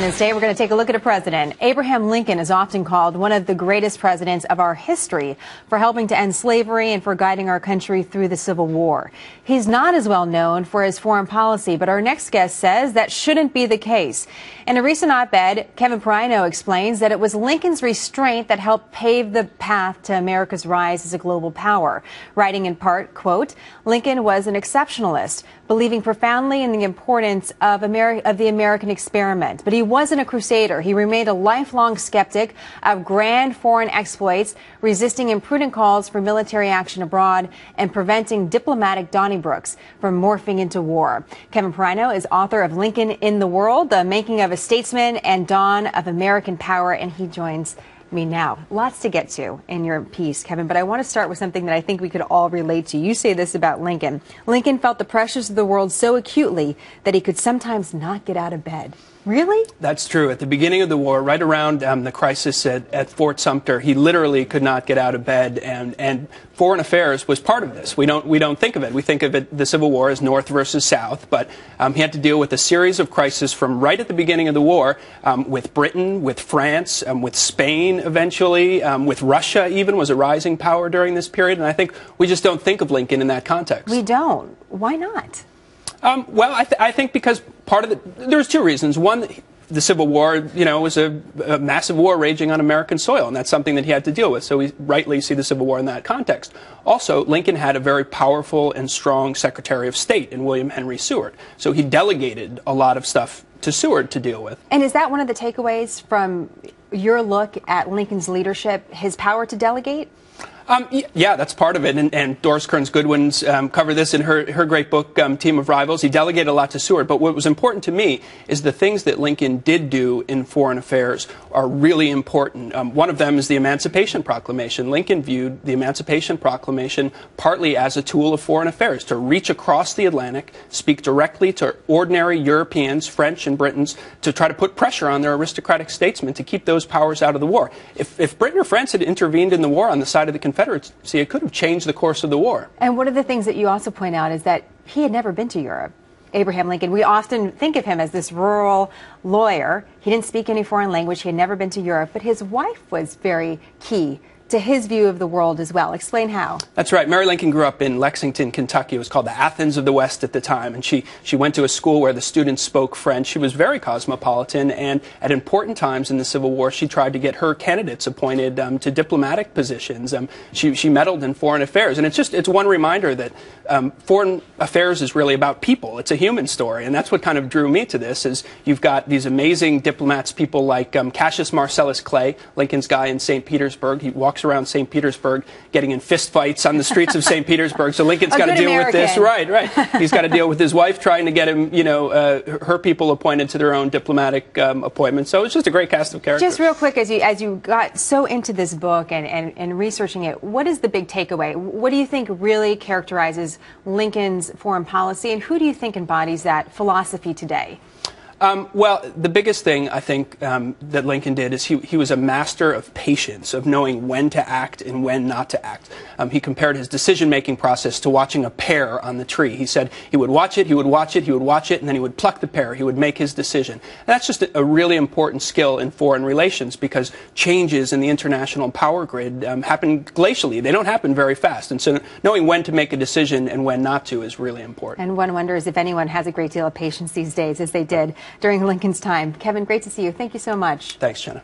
President's Day, we're going to take a look at a president. Abraham Lincoln is often called one of the greatest presidents of our history for helping to end slavery and for guiding our country through the Civil War. He's not as well known for his foreign policy, but our next guest says that shouldn't be the case. In a recent op-ed, Kevin Parino explains that it was Lincoln's restraint that helped pave the path to America's rise as a global power, writing in part, quote, Lincoln was an exceptionalist, believing profoundly in the importance of the American experiment. But he wasn't a crusader. He remained a lifelong skeptic of grand foreign exploits, resisting imprudent calls for military action abroad and preventing diplomatic Donnybrooks from morphing into war. Kevin Parino is author of Lincoln in the World, The Making of a Statesman and Dawn of American Power, and he joins me now. Lots to get to in your piece, Kevin, but I want to start with something that I think we could all relate to. You say this about Lincoln. Lincoln felt the pressures of the world so acutely that he could sometimes not get out of bed. Really? That's true. At the beginning of the war, right around the crisis at Fort Sumter, he literally could not get out of bed, and foreign affairs was part of this. We don't think of it. We think of it, the Civil War, as North versus South, but he had to deal with a series of crises from right at the beginning of the war, with Britain, with France, with Spain eventually, with Russia even was a rising power during this period, and I think we just don't think of Lincoln in that context. We don't. Why not? Well, I think because there's two reasons. One, the Civil War, was a massive war raging on American soil, and that's something that he had to deal with. So we rightly see the Civil War in that context. Also, Lincoln had a very powerful and strong Secretary of State in William Henry Seward. So he delegated a lot of stuff to Seward to deal with. And is that one of the takeaways from your look at Lincoln's leadership, his power to delegate? Yeah, that's part of it, and Doris Kearns Goodwin's cover this in her great book, Team of Rivals. He delegated a lot to Seward, but what was important to me is the things that Lincoln did do in foreign affairs are really important. One of them is the Emancipation Proclamation. Lincoln viewed the Emancipation Proclamation partly as a tool of foreign affairs, to reach across the Atlantic, speak directly to ordinary Europeans, French and Britons, to try to put pressure on their aristocratic statesmen to keep those powers out of the war. If Britain or France had intervened in the war on the side of the Confederacy, it could have changed the course of the war. And one of the things that you also point out is that he had never been to Europe. Abraham Lincoln, we often think of him as this rural lawyer. He didn't speak any foreign language. He had never been to Europe, but his wife was very key to his view of the world as well. Explain how. That's right. Mary Lincoln grew up in Lexington, Kentucky. It was called the Athens of the West at the time, and she went to a school where the students spoke French. She was very cosmopolitan, and at important times in the Civil War, she tried to get her candidates appointed to diplomatic positions. She meddled in foreign affairs, and it's one reminder that foreign affairs is really about people. It's a human story, and that's what kind of drew me to this. Is you've got these amazing diplomats, people like Cassius Marcellus Clay, Lincoln's guy in St. Petersburg. He walks around St. Petersburg getting in fist fights on the streets of St. Petersburg. So Lincoln's got to deal with this. Right. He's got to deal with his wife trying to get him, her people appointed to their own diplomatic appointments. So it's just a great cast of characters. Just real quick, as you got so into this book and researching it, what is the big takeaway? What do you think really characterizes Lincoln's foreign policy, and who do you think embodies that philosophy today? Well, the biggest thing I think that Lincoln did is he was a master of patience, of knowing when to act and when not to act. He compared his decision-making process to watching a pear on the tree. He said he would watch it, he would watch it, he would watch it, and then he would pluck the pear. He would make his decision. And that's just a really important skill in foreign relations, because changes in the international power grid happen glacially. They don't happen very fast. And so knowing when to make a decision and when not to is really important. And one wonders if anyone has a great deal of patience these days, as they did during Lincoln's time. Kevin, great to see you. Thank you so much. Thanks, Jenna.